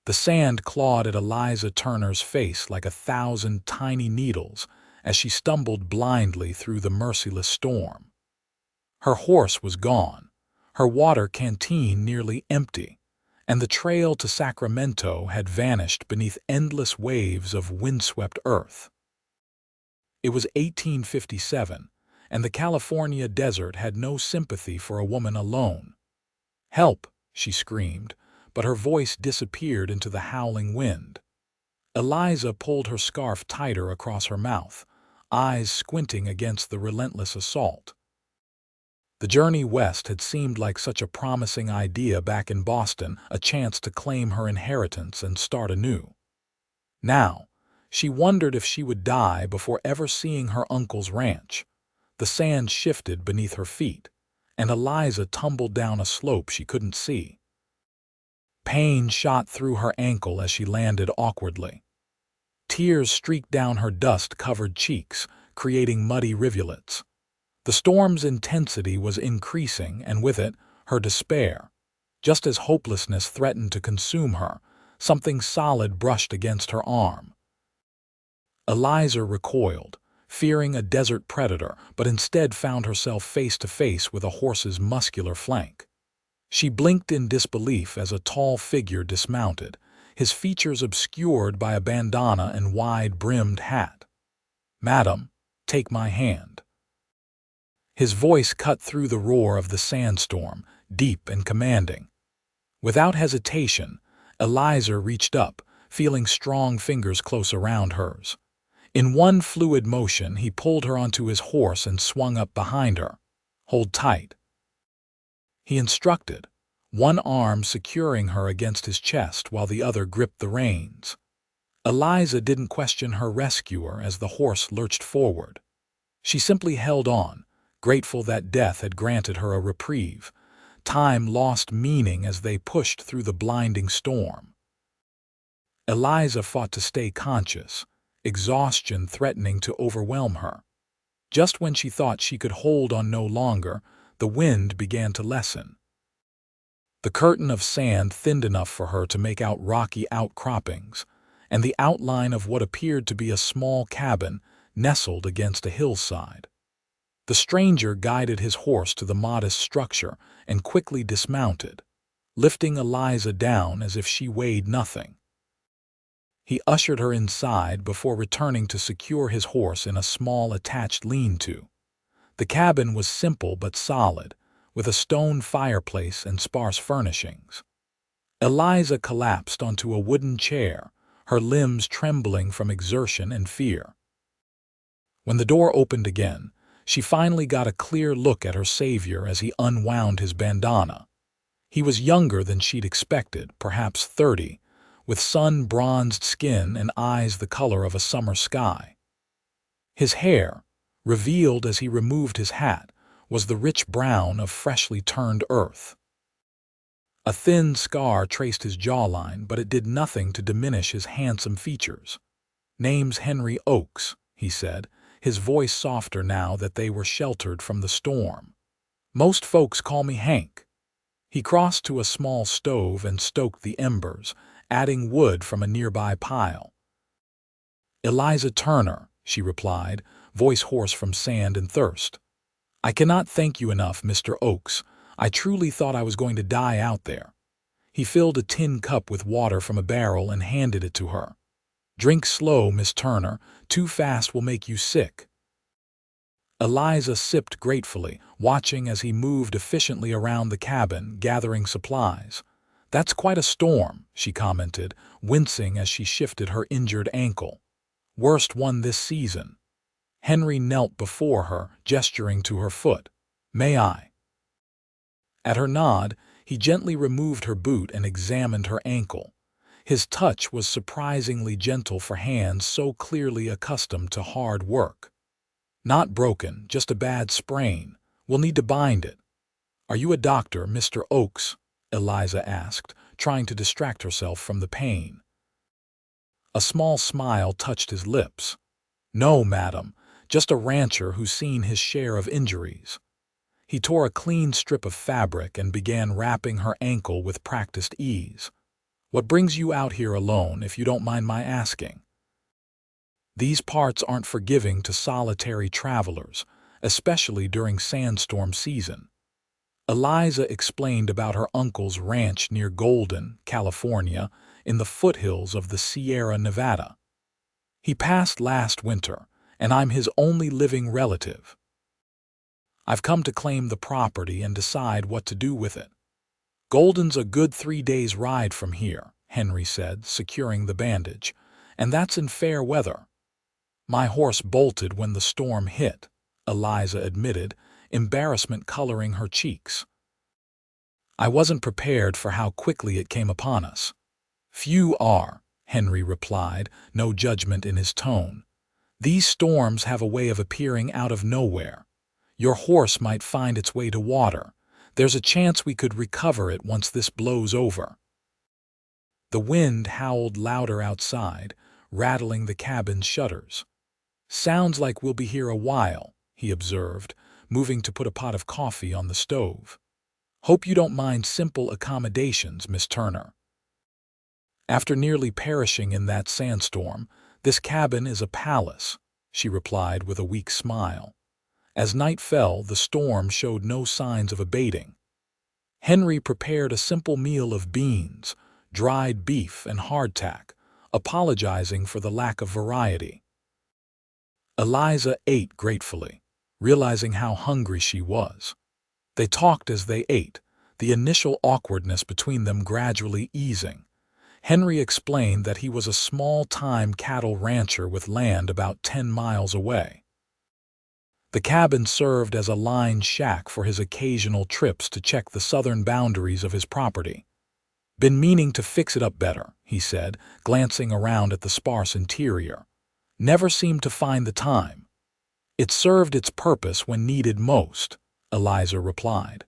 The sand clawed at Eliza Turner's face like 1,000 tiny needles as she stumbled blindly through the merciless storm. Her horse was gone, her water canteen nearly empty, and the trail to Sacramento had vanished beneath endless waves of windswept earth. It was 1857, and the California desert had no sympathy for a woman alone. "Help!" she screamed, but her voice disappeared into the howling wind. Eliza pulled her scarf tighter across her mouth, eyes squinting against the relentless assault. The journey west had seemed like such a promising idea back in Boston, a chance to claim her inheritance and start anew. Now, she wondered if she would die before ever seeing her uncle's ranch. The sand shifted beneath her feet, and Eliza tumbled down a slope she couldn't see. Pain shot through her ankle as she landed awkwardly. Tears streaked down her dust-covered cheeks, creating muddy rivulets. The storm's intensity was increasing, and with it, her despair. Just as hopelessness threatened to consume her, something solid brushed against her arm. Eliza recoiled, fearing a desert predator, but instead found herself face to face with a horse's muscular flank. She blinked in disbelief as a tall figure dismounted, his features obscured by a bandana and wide-brimmed hat. "Madam, take my hand." His voice cut through the roar of the sandstorm, deep and commanding. Without hesitation, Eliza reached up, feeling strong fingers close around hers. In one fluid motion, he pulled her onto his horse and swung up behind her. "Hold tight," he instructed, one arm securing her against his chest while the other gripped the reins. Eliza didn't question her rescuer as the horse lurched forward. She simply held on, grateful that death had granted her a reprieve. Time lost meaning as they pushed through the blinding storm. Eliza fought to stay conscious, exhaustion threatening to overwhelm her. Just when she thought she could hold on no longer, the wind began to lessen. The curtain of sand thinned enough for her to make out rocky outcroppings, and the outline of what appeared to be a small cabin nestled against a hillside. The stranger guided his horse to the modest structure and quickly dismounted, lifting Eliza down as if she weighed nothing. He ushered her inside before returning to secure his horse in a small attached lean-to. The cabin was simple but solid, with a stone fireplace and sparse furnishings. Eliza collapsed onto a wooden chair, her limbs trembling from exertion and fear. When the door opened again, she finally got a clear look at her savior as he unwound his bandana. He was younger than she'd expected, perhaps 30, with sun-bronzed skin and eyes the color of a summer sky. His hair, revealed as he removed his hat, was the rich brown of freshly turned earth. A thin scar traced his jawline, but it did nothing to diminish his handsome features. "Name's Henry Oakes," he said, his voice softer now that they were sheltered from the storm. "Most folks call me Hank." He crossed to a small stove and stoked the embers, adding wood from a nearby pile. "Eliza Turner," she replied, voice hoarse from sand and thirst. "I cannot thank you enough, Mr. Oakes. I truly thought I was going to die out there." He filled a tin cup with water from a barrel and handed it to her. "Drink slow, Miss Turner. Too fast will make you sick." Eliza sipped gratefully, watching as he moved efficiently around the cabin, gathering supplies. "That's quite a storm," she commented, wincing as she shifted her injured ankle. "Worst one this season." Henry knelt before her, gesturing to her foot. "May I?" At her nod, he gently removed her boot and examined her ankle. His touch was surprisingly gentle for hands so clearly accustomed to hard work. "Not broken, just a bad sprain. We'll need to bind it." "Are you a doctor, Mr. Oakes?" Eliza asked, trying to distract herself from the pain. A small smile touched his lips. "No, madam, just a rancher who's seen his share of injuries." He tore a clean strip of fabric and began wrapping her ankle with practiced ease. What brings you out here alone, if you don't mind my asking? These parts aren't forgiving to solitary travelers, especially during sandstorm season. Eliza explained about her uncle's ranch near Golden, California, in the foothills of the Sierra Nevada. He passed last winter, and I'm his only living relative. I've come to claim the property and decide what to do with it. Golden's a good 3 days' ride from here, Henry said, securing the bandage, and that's in fair weather. My horse bolted when the storm hit, Eliza admitted, embarrassment coloring her cheeks. I wasn't prepared for how quickly it came upon us. Few are, Henry replied, no judgment in his tone. These storms have a way of appearing out of nowhere. Your horse might find its way to water. There's a chance we could recover it once this blows over. The wind howled louder outside, rattling the cabin's shutters. Sounds like we'll be here a while, he observed, moving to put a pot of coffee on the stove. Hope you don't mind simple accommodations, Miss Turner. After nearly perishing in that sandstorm, this cabin is a palace, she replied with a weak smile. As night fell, the storm showed no signs of abating. Henry prepared a simple meal of beans, dried beef, and hardtack, apologizing for the lack of variety. Eliza ate gratefully, realizing how hungry she was. They talked as they ate, the initial awkwardness between them gradually easing. Henry explained that he was a small-time cattle rancher with land about 10 miles away. The cabin served as a line shack for his occasional trips to check the southern boundaries of his property. Been meaning to fix it up better, he said, glancing around at the sparse interior. Never seemed to find the time. It served its purpose when needed most, Eliza replied.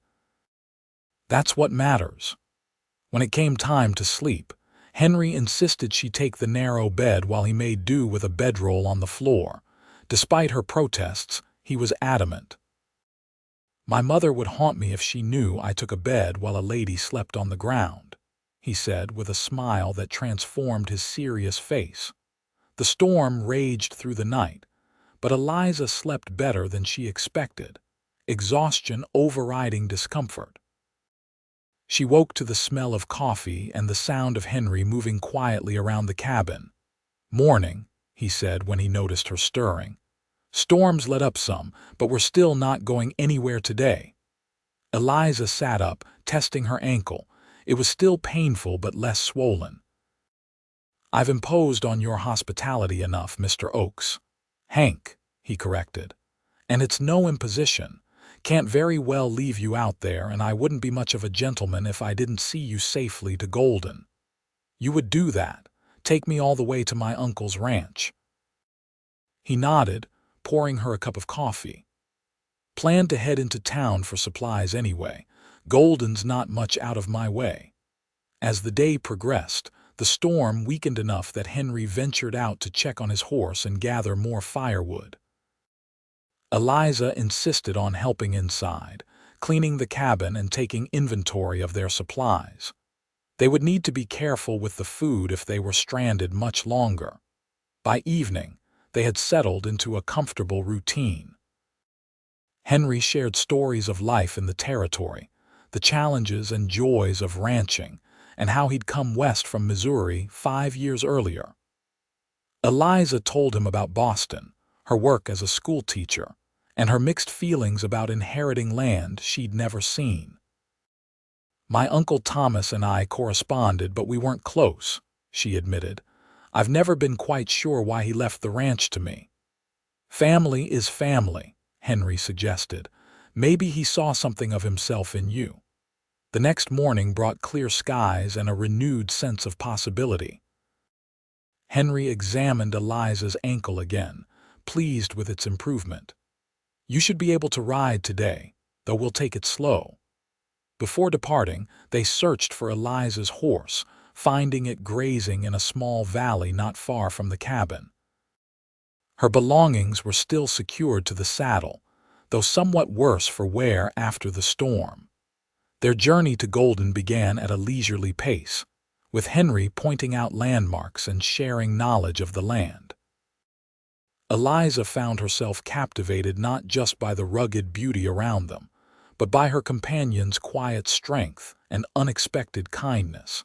That's what matters. When it came time to sleep, Henry insisted she take the narrow bed while he made do with a bedroll on the floor. Despite her protests, he was adamant. My mother would haunt me if she knew I took a bed while a lady slept on the ground, he said with a smile that transformed his serious face. The storm raged through the night, but Eliza slept better than she expected, exhaustion overriding discomfort. She woke to the smell of coffee and the sound of Henry moving quietly around the cabin. Morning, he said when he noticed her stirring. Storms let up some, but we're still not going anywhere today. Eliza sat up, testing her ankle. It was still painful but less swollen. I've imposed on your hospitality enough, Mr. Oakes. Hank, he corrected. And it's no imposition. Can't very well leave you out there, and I wouldn't be much of a gentleman if I didn't see you safely to Golden. You would do that, take me all the way to my uncle's ranch. He nodded, pouring her a cup of coffee. Planned to head into town for supplies anyway. Golden's not much out of my way. As the day progressed, the storm weakened enough that Henry ventured out to check on his horse and gather more firewood. Eliza insisted on helping inside, cleaning the cabin and taking inventory of their supplies. They would need to be careful with the food if they were stranded much longer. By evening, they had settled into a comfortable routine. Henry shared stories of life in the territory, the challenges and joys of ranching, and how he'd come west from Missouri 5 years earlier. Eliza told him about Boston, her work as a school teacher, and her mixed feelings about inheriting land she'd never seen. My Uncle Thomas and I corresponded, but we weren't close, she admitted. I've never been quite sure why he left the ranch to me. Family is family, Henry suggested. Maybe he saw something of himself in you. The next morning brought clear skies and a renewed sense of possibility. Henry examined Eliza's ankle again, pleased with its improvement. You should be able to ride today, though we'll take it slow. Before departing, they searched for Eliza's horse, finding it grazing in a small valley not far from the cabin. Her belongings were still secured to the saddle, though somewhat worse for wear after the storm. Their journey to Golden began at a leisurely pace, with Henry pointing out landmarks and sharing knowledge of the land. Eliza found herself captivated not just by the rugged beauty around them, but by her companion's quiet strength and unexpected kindness.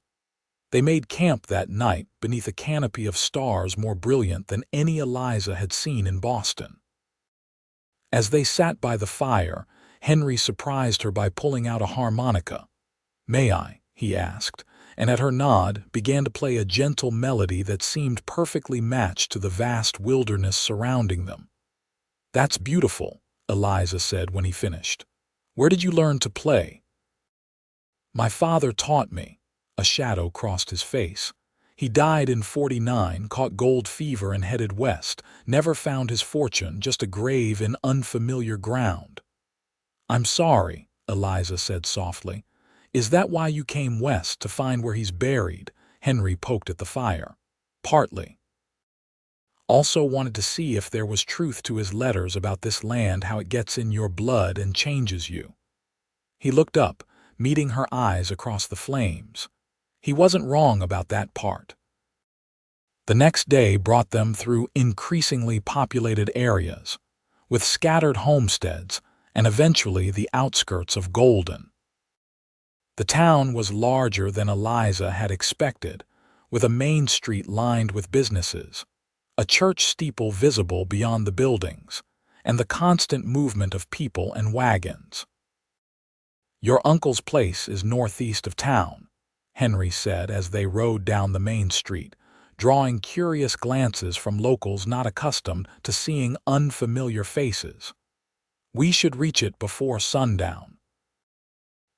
They made camp that night beneath a canopy of stars more brilliant than any Eliza had seen in Boston. As they sat by the fire, Henry surprised her by pulling out a harmonica. "May I?" he asked, and at her nod began to play a gentle melody that seemed perfectly matched to the vast wilderness surrounding them. "That's beautiful," Eliza said when he finished. "Where did you learn to play?" "My father taught me." A shadow crossed his face. "He died in '49, caught gold fever and headed west, never found his fortune, just a grave in unfamiliar ground." "I'm sorry," Eliza said softly. "Is that why you came west, to find where he's buried?" Henry poked at the fire. "Partly. Also wanted to see if there was truth to his letters about this land, how it gets in your blood and changes you." He looked up, meeting her eyes across the flames. He wasn't wrong about that part. The next day brought them through increasingly populated areas, with scattered homesteads, and eventually the outskirts of Golden. The town was larger than Eliza had expected, with a main street lined with businesses, a church steeple visible beyond the buildings, and the constant movement of people and wagons. "Your uncle's place is northeast of town," Henry said as they rode down the main street, drawing curious glances from locals not accustomed to seeing unfamiliar faces. "We should reach it before sundown."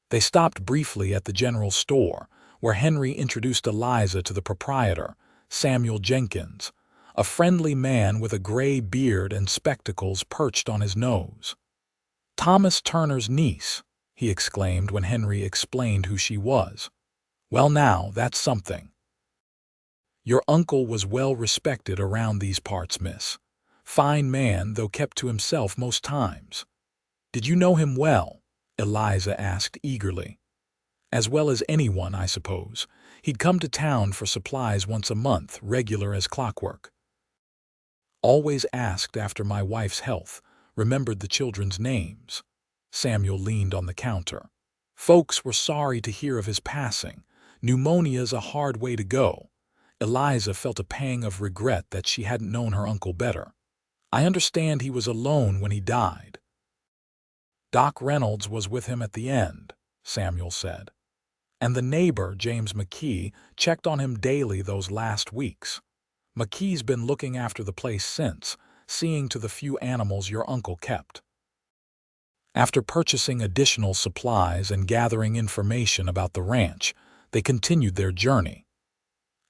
They stopped briefly at the general store, where Henry introduced Eliza to the proprietor, Samuel Jenkins, a friendly man with a gray beard and spectacles perched on his nose. "Thomas Turner's niece," he exclaimed when Henry explained who she was. "Well now, that's something. Your uncle was well respected around these parts, miss. Fine man, though kept to himself most times." "Did you know him well?" Eliza asked eagerly. "As well as anyone, I suppose. He'd come to town for supplies once a month, regular as clockwork. Always asked after my wife's health, remembered the children's names." Samuel leaned on the counter. "Folks were sorry to hear of his passing. Pneumonia's a hard way to go." Eliza felt a pang of regret that she hadn't known her uncle better. "I understand he was alone when he died." "Doc Reynolds was with him at the end," Samuel said. "And the neighbor, James McKee, checked on him daily those last weeks. McKee's been looking after the place since, seeing to the few animals your uncle kept." After purchasing additional supplies and gathering information about the ranch, they continued their journey.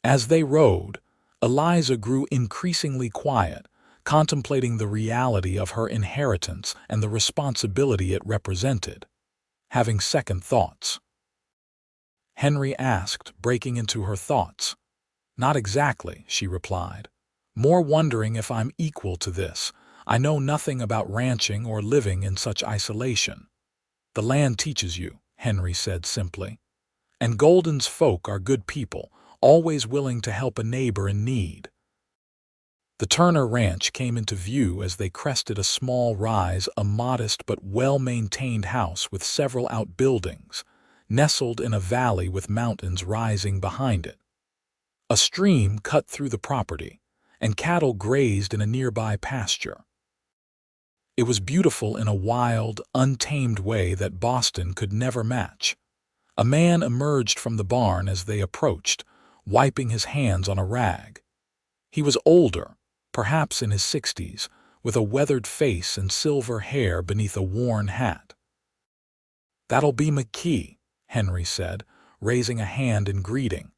As they rode, Eliza grew increasingly quiet, contemplating the reality of her inheritance and the responsibility it represented, having second thoughts. Henry asked, breaking into her thoughts. "Not exactly," she replied. "More wondering if I'm equal to this. I know nothing about ranching or living in such isolation." "The land teaches you," Henry said simply. "And Golden's folk are good people, always willing to help a neighbor in need." The Turner Ranch came into view as they crested a small rise, a modest but well-maintained house with several outbuildings, nestled in a valley with mountains rising behind it. A stream cut through the property, and cattle grazed in a nearby pasture. It was beautiful in a wild, untamed way that Boston could never match. A man emerged from the barn as they approached, wiping his hands on a rag. He was older, perhaps in his 60s, with a weathered face and silver hair beneath a worn hat. "That'll be McKee," Henry said, raising a hand in greeting.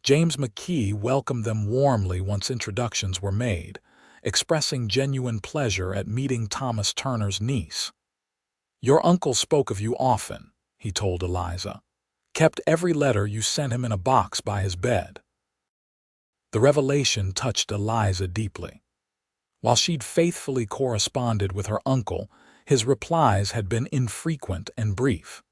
James McKee welcomed them warmly once introductions were made, expressing genuine pleasure at meeting Thomas Turner's niece. "Your uncle spoke of you often," he told Eliza. "Kept every letter you sent him in a box by his bed." The revelation touched Eliza deeply. While she'd faithfully corresponded with her uncle, his replies had been infrequent and brief.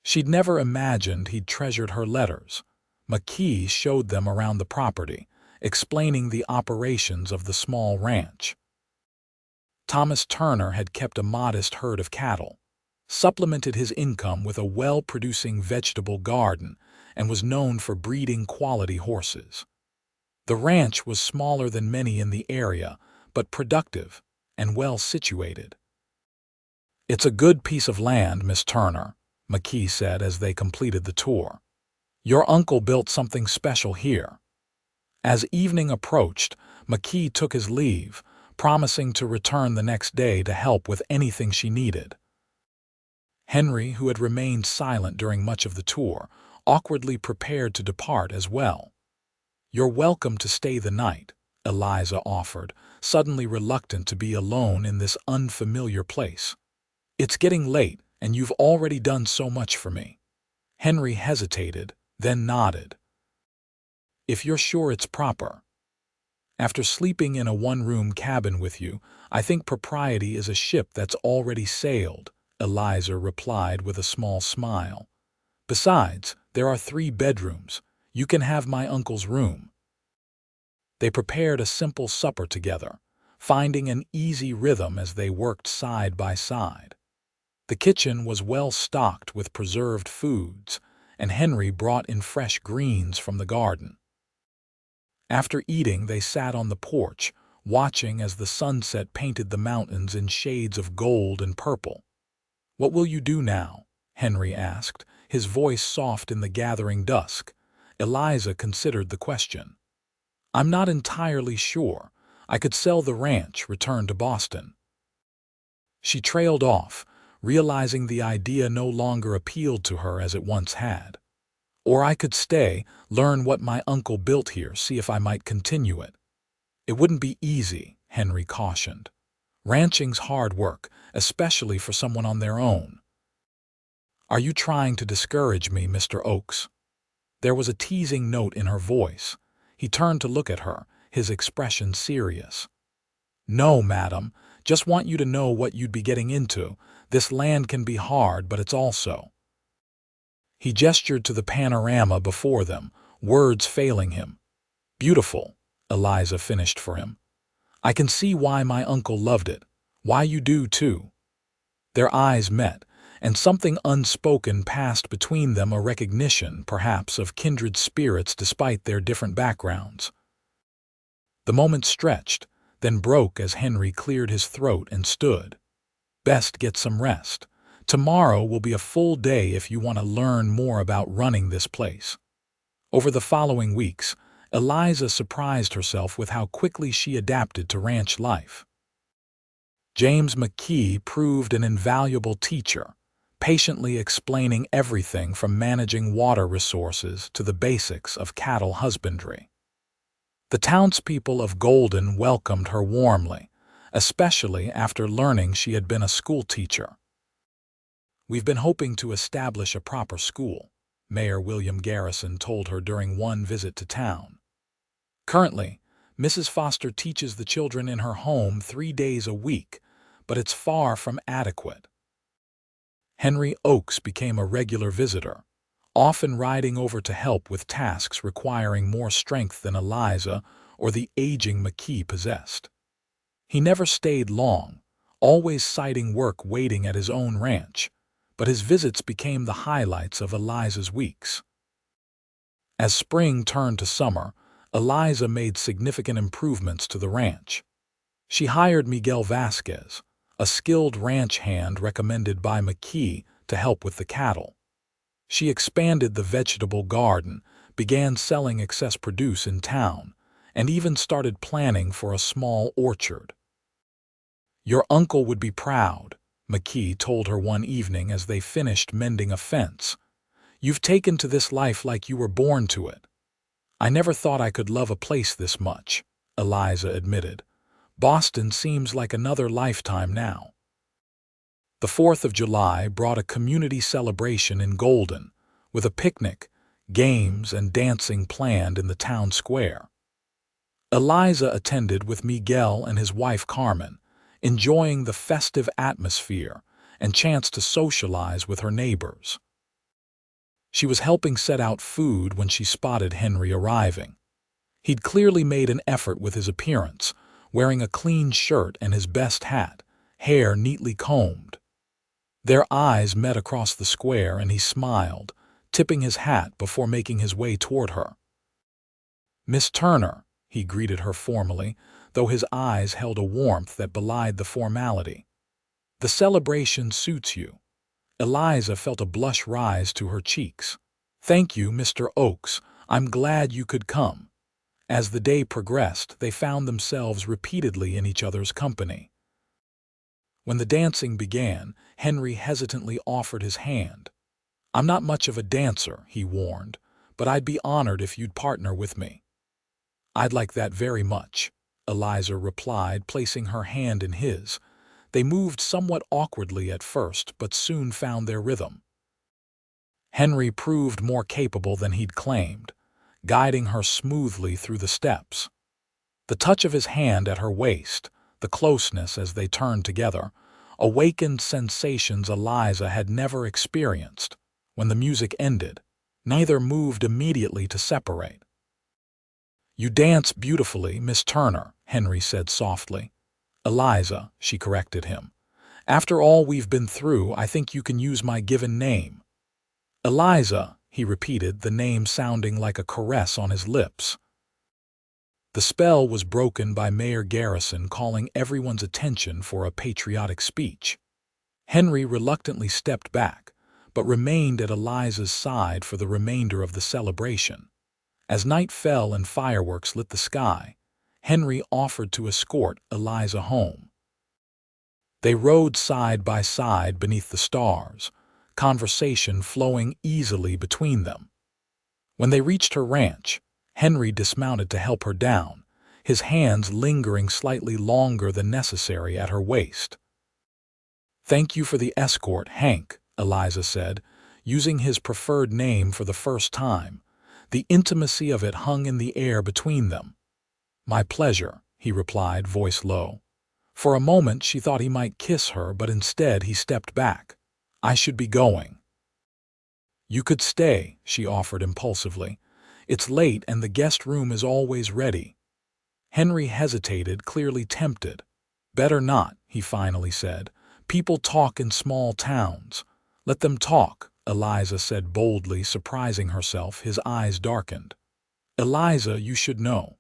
She'd never imagined he'd treasured her letters, McKee showed them around the property, explaining the operations of the small ranch. Thomas Turner had kept a modest herd of cattle, supplemented his income with a well-producing vegetable garden, and was known for breeding quality horses. The ranch was smaller than many in the area, but productive and well-situated. "It's a good piece of land, Miss Turner," McKee said as they completed the tour. "Your uncle built something special here." As evening approached, McKee took his leave, promising to return the next day to help with anything she needed. Henry, who had remained silent during much of the tour, awkwardly prepared to depart as well. "You're welcome to stay the night," Eliza offered, suddenly reluctant to be alone in this unfamiliar place. "It's getting late, and you've already done so much for me." Henry hesitated, then nodded. "If you're sure it's proper. After sleeping in a one-room cabin with you, I think propriety is a ship that's already sailed," Eliza replied with a small smile. "Besides, there are 3 bedrooms. You can have my uncle's room." They prepared a simple supper together, finding an easy rhythm as they worked side by side. The kitchen was well stocked with preserved foods, and Henry brought in fresh greens from the garden. After eating, they sat on the porch, watching as the sunset painted the mountains in shades of gold and purple. "What will you do now?" Henry asked, his voice soft in the gathering dusk. Eliza considered the question. "I'm not entirely sure. I could sell the ranch, return to Boston." She trailed off, realizing the idea no longer appealed to her as it once had. "Or I could stay, learn what my uncle built here, see if I might continue it." "It wouldn't be easy," Henry cautioned. "Ranching's hard work, especially for someone on their own." "Are you trying to discourage me, Mr. Oakes?" There was a teasing note in her voice. He turned to look at her, his expression serious. "No, madam. Just want you to know what you'd be getting into. This land can be hard, but it's also—" He gestured to the panorama before them, words failing him. "Beautiful," Eliza finished for him. "I can see why my uncle loved it. Why you do, too." Their eyes met, and something unspoken passed between them, a recognition, perhaps, of kindred spirits despite their different backgrounds. The moment stretched, then broke as Henry cleared his throat and stood. "Best get some rest. Tomorrow will be a full day if you want to learn more about running this place." Over the following weeks, Eliza surprised herself with how quickly she adapted to ranch life. James McKee proved an invaluable teacher, patiently explaining everything from managing water resources to the basics of cattle husbandry. The townspeople of Golden welcomed her warmly, especially after learning she had been a school teacher. "We've been hoping to establish a proper school," Mayor William Garrison told her during one visit to town. "Currently, Mrs. Foster teaches the children in her home 3 days a week, but it's far from adequate." Henry Oakes became a regular visitor, often riding over to help with tasks requiring more strength than Eliza or the aging McKee possessed. He never stayed long, always citing work waiting at his own ranch, but his visits became the highlights of Eliza's weeks. As spring turned to summer, Eliza made significant improvements to the ranch. She hired Miguel Vasquez, a skilled ranch hand recommended by McKee, to help with the cattle. She expanded the vegetable garden, began selling excess produce in town, and even started planning for a small orchard. "Your uncle would be proud," McKee told her one evening as they finished mending a fence. "You've taken to this life like you were born to it." "I never thought I could love a place this much," Eliza admitted. "Boston seems like another lifetime now." The 4th of July brought a community celebration in Golden, with a picnic, games, and dancing planned in the town square. Eliza attended with Miguel and his wife Carmen, enjoying the festive atmosphere and chance to socialize with her neighbors. She was helping set out food when she spotted Henry arriving. He'd clearly made an effort with his appearance, wearing a clean shirt and his best hat, hair neatly combed. Their eyes met across the square and he smiled, tipping his hat before making his way toward her. "Miss Turner," he greeted her formally, though his eyes held a warmth that belied the formality. "The celebration suits you." Eliza felt a blush rise to her cheeks. "Thank you, Mr. Oakes. I'm glad you could come." As the day progressed, they found themselves repeatedly in each other's company. When the dancing began, Henry hesitantly offered his hand. "I'm not much of a dancer," he warned, "but I'd be honored if you'd partner with me." "I'd like that very much," Eliza replied, placing her hand in his. They moved somewhat awkwardly at first, but soon found their rhythm. Henry proved more capable than he'd claimed, guiding her smoothly through the steps. The touch of his hand at her waist, the closeness as they turned together, awakened sensations Eliza had never experienced. When the music ended, neither moved immediately to separate. "You dance beautifully, Miss Turner," Henry said softly. "Eliza," she corrected him. "After all we've been through, I think you can use my given name." "Eliza," he repeated, the name sounding like a caress on his lips. The spell was broken by Mayor Garrison calling everyone's attention for a patriotic speech. Henry reluctantly stepped back, but remained at Eliza's side for the remainder of the celebration. As night fell and fireworks lit the sky, Henry offered to escort Eliza home. They rode side by side beneath the stars, conversation flowing easily between them. When they reached her ranch, Henry dismounted to help her down, his hands lingering slightly longer than necessary at her waist. "Thank you for the escort, Hank," Eliza said, using his preferred name for the first time. The intimacy of it hung in the air between them. "My pleasure," he replied, voice low. For a moment she thought he might kiss her, but instead he stepped back. "I should be going." "You could stay," she offered impulsively. "It's late and the guest room is always ready." Henry hesitated, clearly tempted. "Better not," he finally said. "People talk in small towns." "Let them talk," Eliza said boldly, surprising herself. His eyes darkened. "Eliza, you should know.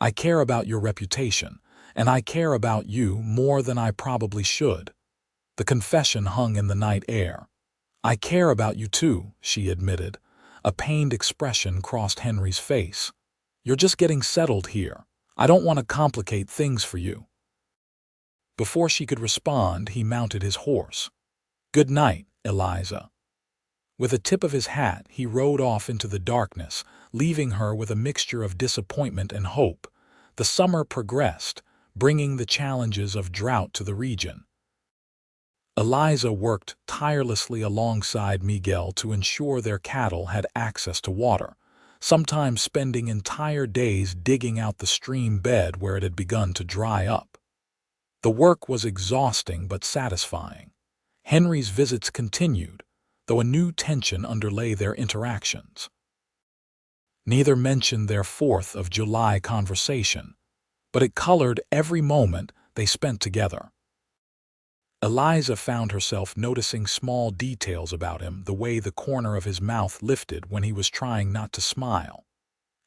I care about your reputation, and I care about you more than I probably should." The confession hung in the night air. "I care about you too," she admitted. A pained expression crossed Henry's face. "You're just getting settled here. I don't want to complicate things for you." Before she could respond, he mounted his horse. "Good night, Eliza." With a tip of his hat, he rode off into the darkness, leaving her with a mixture of disappointment and hope. The summer progressed, bringing the challenges of drought to the region. Eliza worked tirelessly alongside Miguel to ensure their cattle had access to water, sometimes spending entire days digging out the stream bed where it had begun to dry up. The work was exhausting but satisfying. Henry's visits continued, though a new tension underlay their interactions. Neither mentioned their 4th of July conversation, but it colored every moment they spent together. Eliza found herself noticing small details about him, the way the corner of his mouth lifted when he was trying not to smile,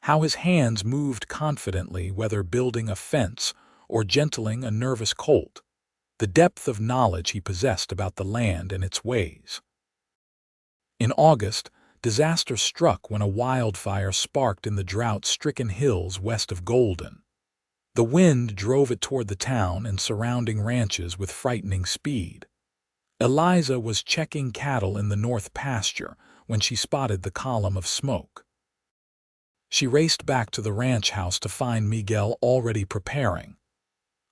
how his hands moved confidently whether building a fence or gentling a nervous colt, the depth of knowledge he possessed about the land and its ways. In August, disaster struck when a wildfire sparked in the drought-stricken hills west of Golden. The wind drove it toward the town and surrounding ranches with frightening speed. Eliza was checking cattle in the north pasture when she spotted the column of smoke. She raced back to the ranch house to find Miguel already preparing.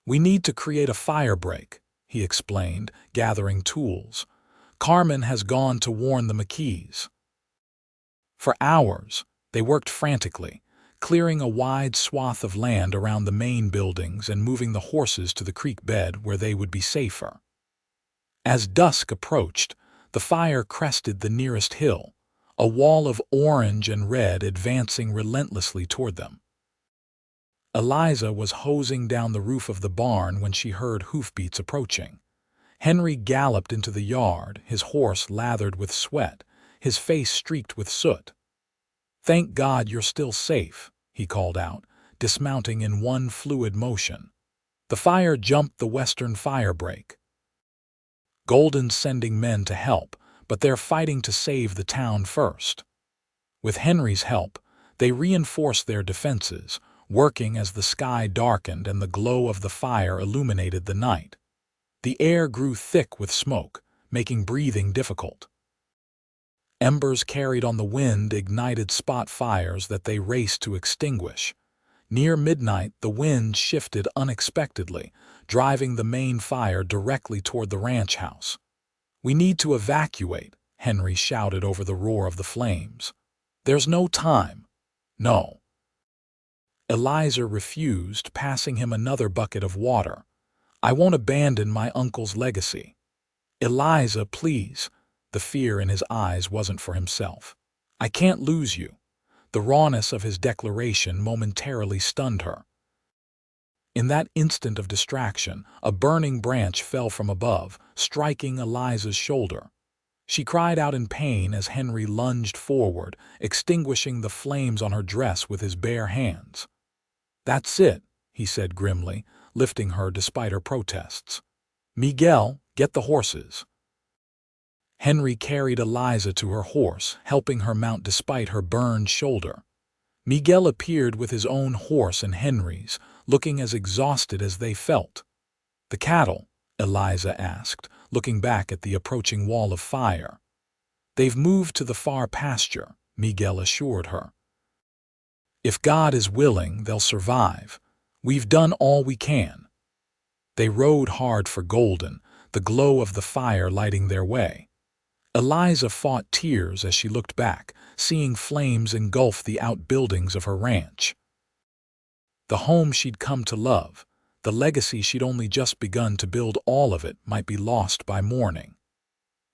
"We need to create a fire break," he explained, gathering tools. "Carmen has gone to warn the McKees." For hours, they worked frantically, clearing a wide swath of land around the main buildings and moving the horses to the creek bed where they would be safer. As dusk approached, The fire crested the nearest hill, a wall of orange and red advancing relentlessly toward them. Eliza was hosing down the roof of the barn when she heard hoofbeats approaching. Henry galloped into the yard, his horse lathered with sweat, his face streaked with soot. "Thank God you're still safe," he called out, dismounting in one fluid motion. The fire jumped the western fire break. Golden's sending men to help, but they're fighting to save the town first. With Henry's help, they reinforced their defenses, working as the sky darkened and the glow of the fire illuminated the night. The air grew thick with smoke, making breathing difficult. Embers carried on the wind ignited spot fires that they raced to extinguish. Near midnight, the wind shifted unexpectedly, driving the main fire directly toward the ranch house. "We need to evacuate," Henry shouted over the roar of the flames. "There's no time." "No." Eliza refused, passing him another bucket of water. "I won't abandon my uncle's legacy." "Eliza, please." The fear in his eyes wasn't for himself. "I can't lose you." The rawness of his declaration momentarily stunned her. In that instant of distraction, a burning branch fell from above, striking Eliza's shoulder. She cried out in pain as Henry lunged forward, extinguishing the flames on her dress with his bare hands. "That's it," he said grimly, lifting her despite her protests. "Miguel, get the horses." Henry carried Eliza to her horse, helping her mount despite her burned shoulder. Miguel appeared with his own horse and Henry's, looking as exhausted as they felt. "The cattle?" Eliza asked, looking back at the approaching wall of fire. "They've moved to the far pasture," Miguel assured her. "If God is willing, they'll survive. We've done all we can." They rode hard for Golden, the glow of the fire lighting their way. Eliza fought tears as she looked back, seeing flames engulf the outbuildings of her ranch. The home she'd come to love, the legacy she'd only just begun to build, all of it might be lost by morning.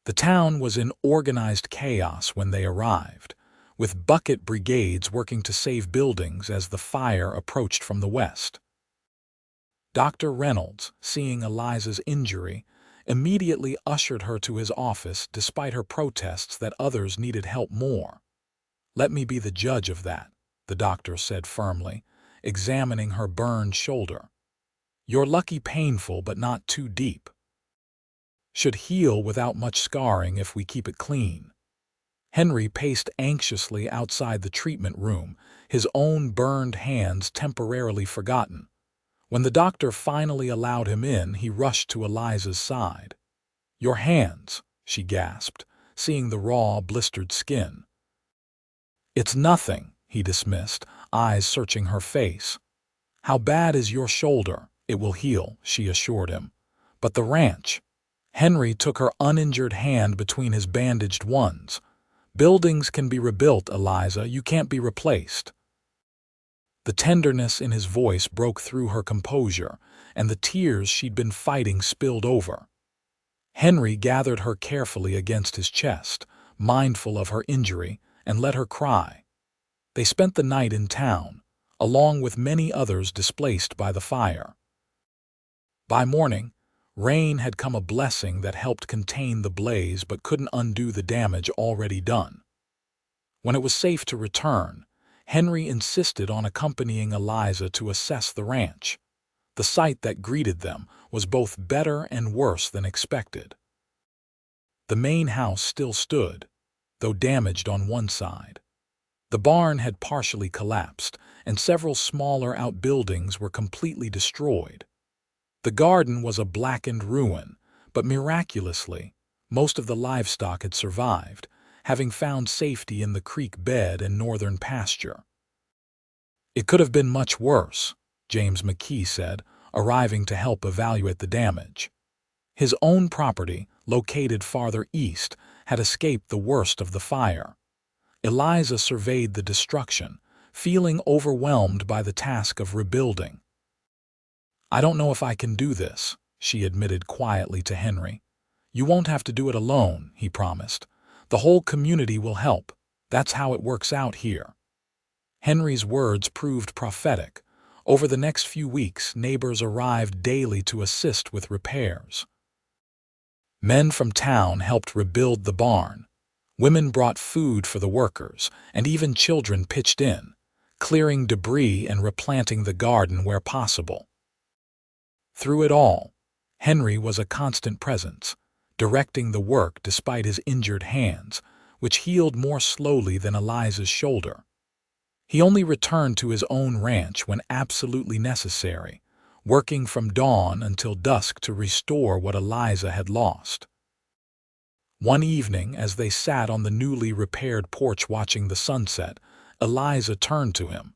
The town was in organized chaos when they arrived, with bucket brigades working to save buildings as the fire approached from the west. Dr. Reynolds, seeing Eliza's injury, immediately ushered her to his office despite her protests that others needed help more. "Let me be the judge of that," the doctor said firmly, examining her burned shoulder. "You're lucky painful but not too deep. Should heal without much scarring if we keep it clean." Henry paced anxiously outside the treatment room, his own burned hands temporarily forgotten. When the doctor finally allowed him in, he rushed to Eliza's side. "Your hands," she gasped, seeing the raw, blistered skin. "It's nothing," he dismissed, eyes searching her face. "How bad is your shoulder?" "It will heal," she assured him. "But the ranch?" Henry took her uninjured hand between his bandaged ones. "Buildings can be rebuilt, Eliza. You can't be replaced." The tenderness in his voice broke through her composure, and the tears she'd been fighting spilled over. Henry gathered her carefully against his chest, mindful of her injury, and let her cry. They spent the night in town, along with many others displaced by the fire. By morning, rain had come, a blessing that helped contain the blaze but couldn't undo the damage already done. When it was safe to return, Henry insisted on accompanying Eliza to assess the ranch. The sight that greeted them was both better and worse than expected. The main house still stood, though damaged on one side. The barn had partially collapsed, and several smaller outbuildings were completely destroyed. The garden was a blackened ruin, but miraculously, most of the livestock had survived, having found safety in the creek bed and northern pasture. "It could have been much worse," James McKee said, arriving to help evaluate the damage. His own property, located farther east, had escaped the worst of the fire. Eliza surveyed the destruction, feeling overwhelmed by the task of rebuilding. "I don't know if I can do this," she admitted quietly to Henry. "You won't have to do it alone," he promised. "The whole community will help. That's how it works out here." Henry's words proved prophetic. Over the next few weeks, neighbors arrived daily to assist with repairs. Men from town helped rebuild the barn. Women brought food for the workers, and even children pitched in, clearing debris and replanting the garden where possible. Through it all, Henry was a constant presence, directing the work despite his injured hands, which healed more slowly than Eliza's shoulder. He only returned to his own ranch when absolutely necessary, working from dawn until dusk to restore what Eliza had lost. One evening, as they sat on the newly repaired porch watching the sunset, Eliza turned to him.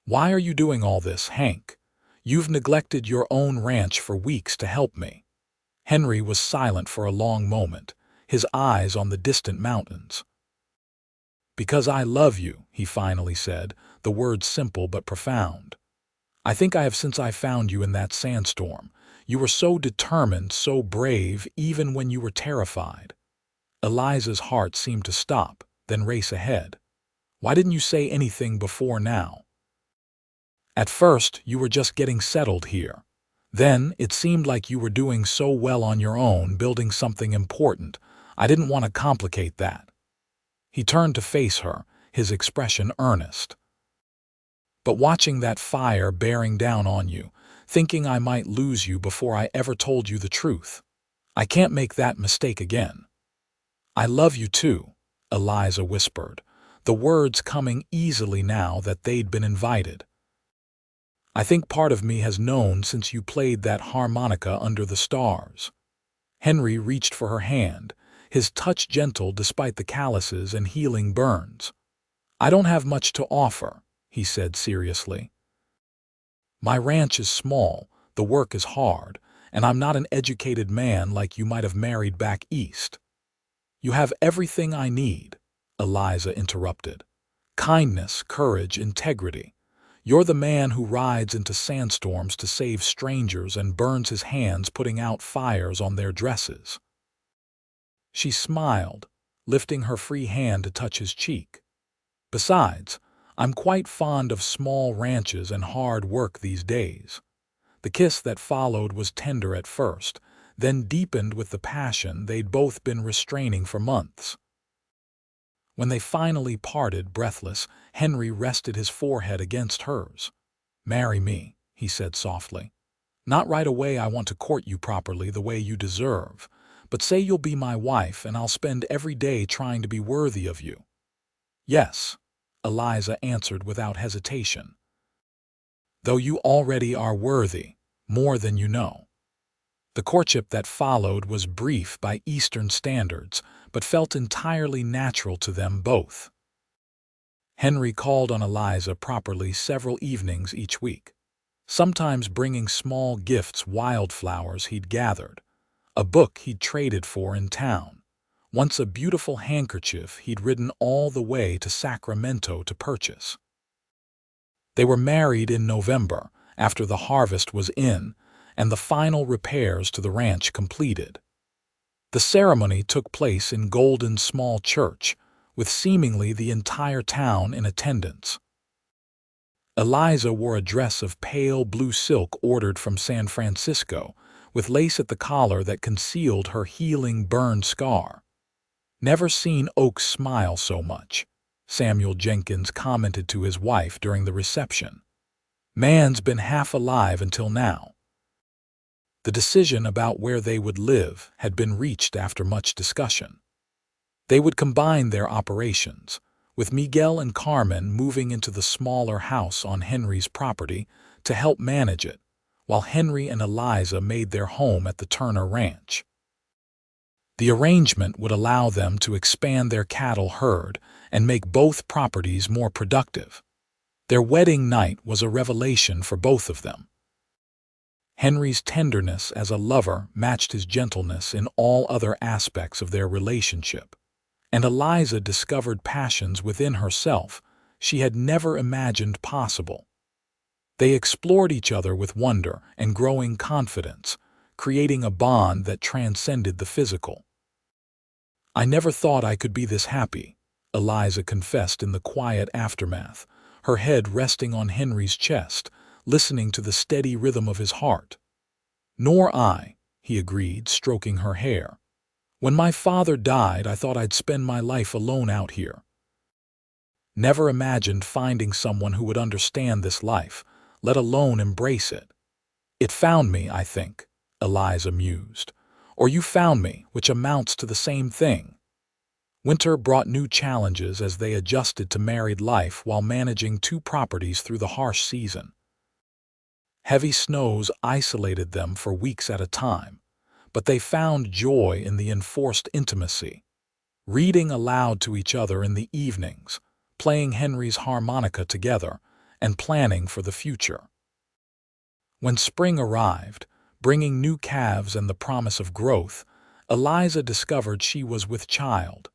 "Why are you doing all this, Hank? You've neglected your own ranch for weeks to help me." Henry was silent for a long moment, his eyes on the distant mountains. "Because I love you," he finally said, the words simple but profound. "I think I have since I found you in that sandstorm. You were so determined, so brave, even when you were terrified." Eliza's heart seemed to stop, then race ahead. "Why didn't you say anything before now? At first, you were just getting settled here. Then, it seemed like you were doing so well on your own, building something important. I didn't want to complicate that." He turned to face her, his expression earnest. "But watching that fire bearing down on you, thinking I might lose you before I ever told you the truth. I can't make that mistake again." "I love you too," Eliza whispered, the words coming easily now that they'd been invited. "I think part of me has known since you played that harmonica under the stars." Henry reached for her hand, his touch gentle despite the calluses and healing burns. "I don't have much to offer," he said seriously. "My ranch is small, the work is hard, and I'm not an educated man like you might have married back east." "You have everything I need," Eliza interrupted. "Kindness, courage, integrity. You're the man who rides into sandstorms to save strangers and burns his hands putting out fires on their dresses." She smiled, lifting her free hand to touch his cheek. "Besides, I'm quite fond of small ranches and hard work these days." The kiss that followed was tender at first, then deepened with the passion they'd both been restraining for months. When they finally parted, breathless, Henry rested his forehead against hers. "Marry me," he said softly. "Not right away, I want to court you properly the way you deserve, but say you'll be my wife and I'll spend every day trying to be worthy of you." "Yes," Eliza answered without hesitation. "Though you already are worthy, more than you know." The courtship that followed was brief by Eastern standards, but felt entirely natural to them both. Henry called on Eliza properly several evenings each week, sometimes bringing small gifts, wildflowers he'd gathered, a book he'd traded for in town, once a beautiful handkerchief he'd ridden all the way to Sacramento to purchase. They were married in November, after the harvest was in, and the final repairs to the ranch completed. The ceremony took place in Golden's small church, with seemingly the entire town in attendance. Eliza wore a dress of pale blue silk ordered from San Francisco, with lace at the collar that concealed her healing burn scar. "Never seen Oak smile so much," Samuel Jenkins commented to his wife during the reception. "Man's been half alive until now." The decision about where they would live had been reached after much discussion. They would combine their operations, with Miguel and Carmen moving into the smaller house on Henry's property to help manage it, while Henry and Eliza made their home at the Turner Ranch. The arrangement would allow them to expand their cattle herd and make both properties more productive. Their wedding night was a revelation for both of them. Henry's tenderness as a lover matched his gentleness in all other aspects of their relationship, and Eliza discovered passions within herself she had never imagined possible. They explored each other with wonder and growing confidence, creating a bond that transcended the physical. "I never thought I could be this happy," Eliza confessed in the quiet aftermath, her head resting on Henry's chest, listening to the steady rhythm of his heart. "Nor I," he agreed, stroking her hair. "When my father died, I thought I'd spend my life alone out here. Never imagined finding someone who would understand this life, let alone embrace it. It found me, I think," Eliza mused. "Or you found me, which amounts to the same thing." Winter brought new challenges as they adjusted to married life while managing 2 properties through the harsh season. Heavy snows isolated them for weeks at a time, but they found joy in the enforced intimacy. Reading aloud to each other in the evenings, playing Henry's harmonica together, and planning for the future. When spring arrived, bringing new calves and the promise of growth, Eliza discovered she was with child.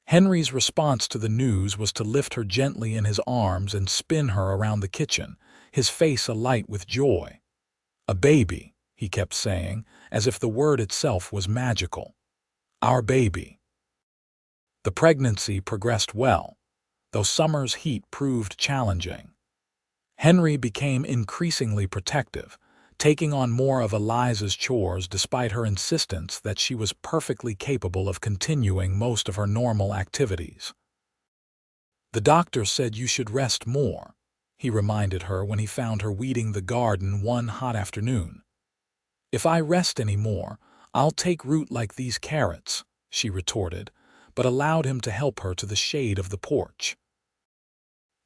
Henry's response to the news was to lift her gently in his arms and spin her around the kitchen, his face alight with joy. "A baby," he kept saying, as if the word itself was magical. "Our baby." The pregnancy progressed well, though summer's heat proved challenging. Henry became increasingly protective, taking on more of Eliza's chores despite her insistence that she was perfectly capable of continuing most of her normal activities. "The doctor said you should rest more," he reminded her when he found her weeding the garden one hot afternoon. "If I rest any more, I'll take root like these carrots," she retorted, but allowed him to help her to the shade of the porch.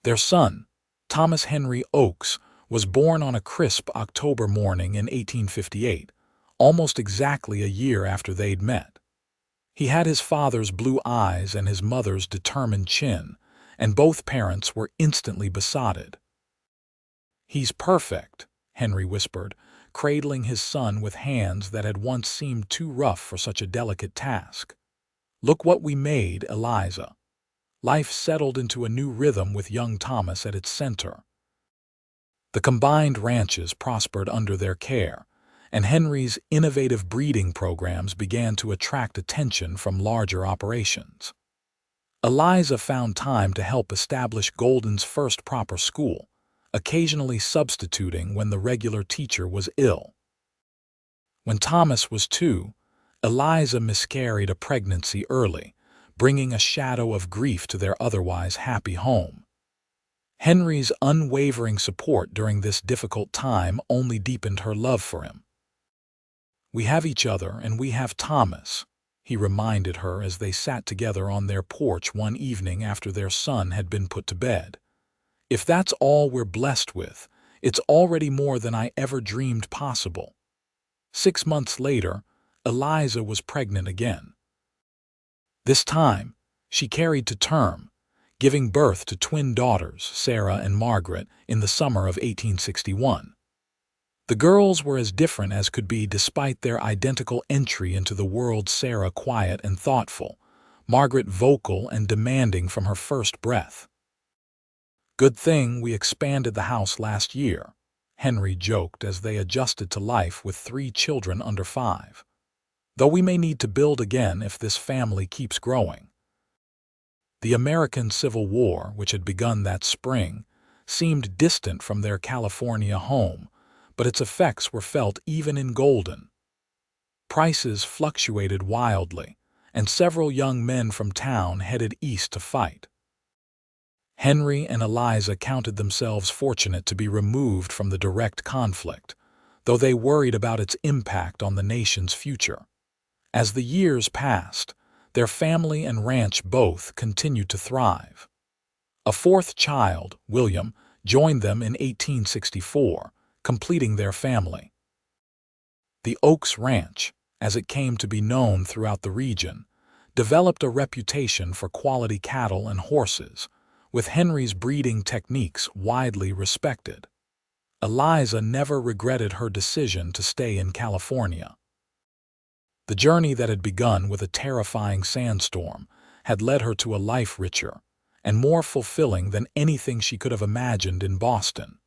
Their son, Thomas Henry Oakes, was born on a crisp October morning in 1858, almost exactly a year after they'd met. He had his father's blue eyes and his mother's determined chin, and both parents were instantly besotted. "He's perfect," Henry whispered, cradling his son with hands that had once seemed too rough for such a delicate task. "Look what we made, Eliza." Life settled into a new rhythm with young Thomas at its center. The combined ranches prospered under their care, and Henry's innovative breeding programs began to attract attention from larger operations. Eliza found time to help establish Golden's first proper school, occasionally substituting when the regular teacher was ill. When Thomas was 2, Eliza miscarried a pregnancy early, bringing a shadow of grief to their otherwise happy home. Henry's unwavering support during this difficult time only deepened her love for him. "We have each other and we have Thomas," he reminded her as they sat together on their porch one evening after their son had been put to bed. "If that's all we're blessed with, it's already more than I ever dreamed possible." 6 months later, Eliza was pregnant again. This time, she carried to term, giving birth to twin daughters, Sarah and Margaret, in the summer of 1861. The girls were as different as could be despite their identical entry into the world, Sarah quiet and thoughtful, Margaret vocal and demanding from her first breath. "Good thing we expanded the house last year," Henry joked as they adjusted to life with 3 children under 5. "Though we may need to build again if this family keeps growing." The American Civil War, which had begun that spring, seemed distant from their California home, but its effects were felt even in Golden. Prices fluctuated wildly, and several young men from town headed east to fight. Henry and Eliza counted themselves fortunate to be removed from the direct conflict, though they worried about its impact on the nation's future. As the years passed, their family and ranch both continued to thrive. A 4th child, William, joined them in 1864, completing their family. The Oakes Ranch, as it came to be known throughout the region, developed a reputation for quality cattle and horses, with Henry's breeding techniques widely respected. Eliza never regretted her decision to stay in California. The journey that had begun with a terrifying sandstorm had led her to a life richer and more fulfilling than anything she could have imagined in Boston.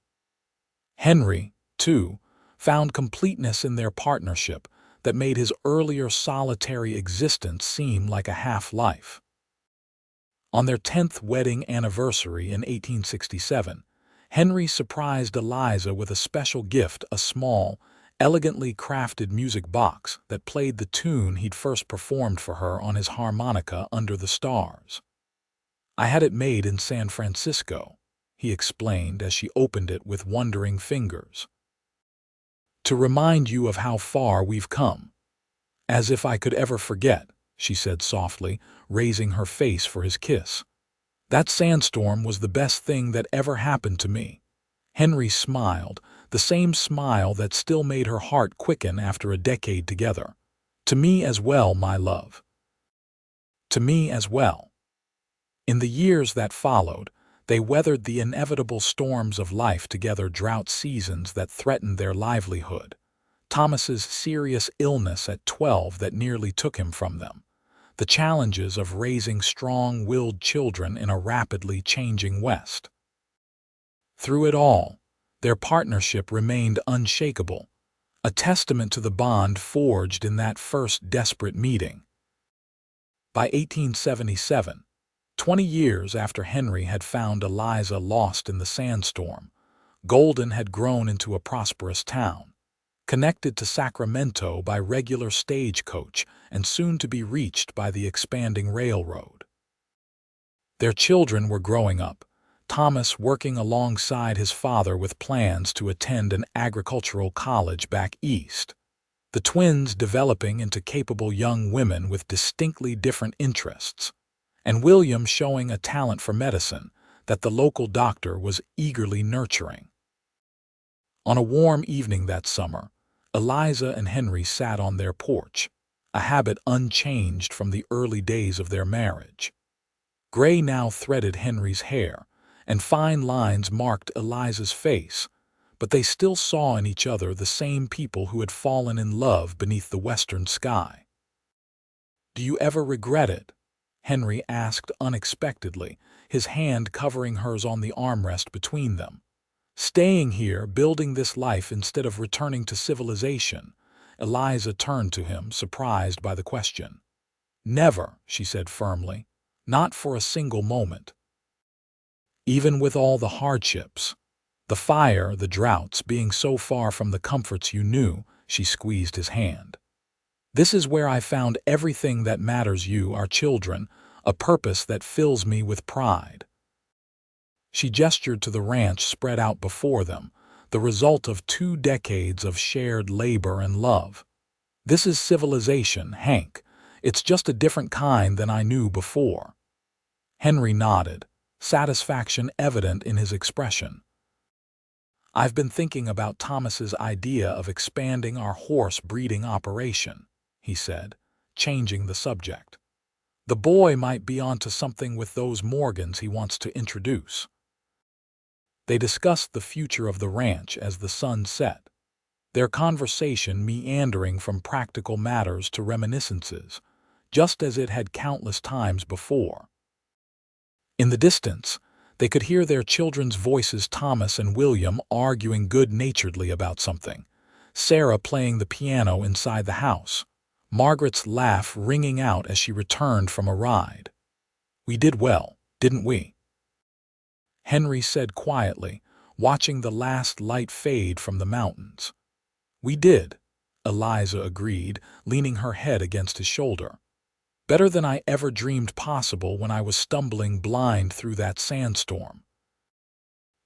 Henry, too, found completeness in their partnership that made his earlier solitary existence seem like a half-life. On their 10th wedding anniversary in 1867, Henry surprised Eliza with a special gift, a small, elegantly crafted music box that played the tune he'd first performed for her on his harmonica under the stars. "I had it made in San Francisco," he explained as she opened it with wondering fingers. "To remind you of how far we've come." "As if I could ever forget," she said softly, raising her face for his kiss. "That sandstorm was the best thing that ever happened to me." Henry smiled, the same smile that still made her heart quicken after a decade together. "To me as well, my love." "To me as well." In the years that followed, they weathered the inevitable storms of life together, drought seasons that threatened their livelihood, Thomas's serious illness at 12 that nearly took him from them, the challenges of raising strong-willed children in a rapidly changing West. Through it all, their partnership remained unshakable, a testament to the bond forged in that first desperate meeting. By 1877, 20 years after Henry had found Eliza lost in the sandstorm, Golden had grown into a prosperous town, connected to Sacramento by regular stagecoach and soon to be reached by the expanding railroad. Their children were growing up, Thomas working alongside his father with plans to attend an agricultural college back east, the twins developing into capable young women with distinctly different interests, and William showing a talent for medicine that the local doctor was eagerly nurturing. On a warm evening that summer, Eliza and Henry sat on their porch, a habit unchanged from the early days of their marriage. Gray now threaded Henry's hair, and fine lines marked Eliza's face, but they still saw in each other the same people who had fallen in love beneath the western sky. "Do you ever regret it?" Henry asked unexpectedly, his hand covering hers on the armrest between them. "Staying here, building this life instead of returning to civilization?" Eliza turned to him, surprised by the question. "Never," she said firmly. "Not for a single moment." "Even with all the hardships, the fire, the droughts, being so far from the comforts you knew," she squeezed his hand. "This is where I found everything that matters, you, our children, a purpose that fills me with pride." She gestured to the ranch spread out before them, the result of 2 decades of shared labor and love. "This is civilization, Hank. It's just a different kind than I knew before." Henry nodded, satisfaction evident in his expression. "I've been thinking about Thomas's idea of expanding our horse breeding operation," he said, changing the subject. "The boy might be onto something with those Morgans he wants to introduce." They discussed the future of the ranch as the sun set, their conversation meandering from practical matters to reminiscences, just as it had countless times before. In the distance, they could hear their children's voices, Thomas and William arguing good-naturedly about something, Sarah playing the piano inside the house, Margaret's laugh ringing out as she returned from a ride. "We did well, didn't we?" Henry said quietly, watching the last light fade from the mountains. "We did," Eliza agreed, leaning her head against his shoulder. "Better than I ever dreamed possible when I was stumbling blind through that sandstorm."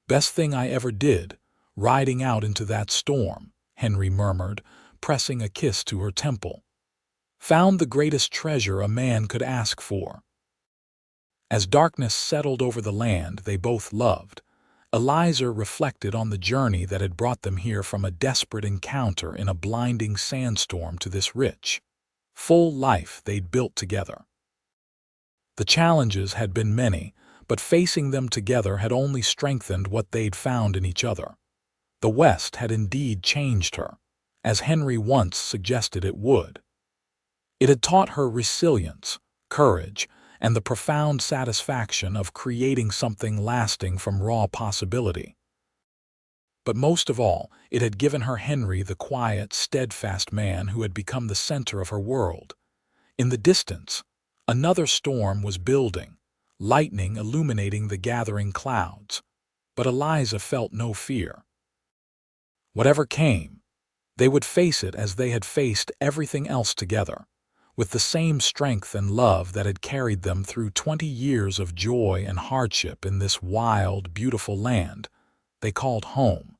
"Best thing I ever did, riding out into that storm," Henry murmured, pressing a kiss to her temple. "Found the greatest treasure a man could ask for." As darkness settled over the land they both loved, Eliza reflected on the journey that had brought them here from a desperate encounter in a blinding sandstorm to this rich, full life they'd built together. The challenges had been many, but facing them together had only strengthened what they'd found in each other. The West had indeed changed her, as Henry once suggested it would. It had taught her resilience, courage, and the profound satisfaction of creating something lasting from raw possibility. But most of all, it had given her Henry, the quiet, steadfast man who had become the center of her world. In the distance, another storm was building, lightning illuminating the gathering clouds. But Eliza felt no fear. Whatever came, they would face it as they had faced everything else together, with the same strength and love that had carried them through 20 years of joy and hardship in this wild, beautiful land they called home.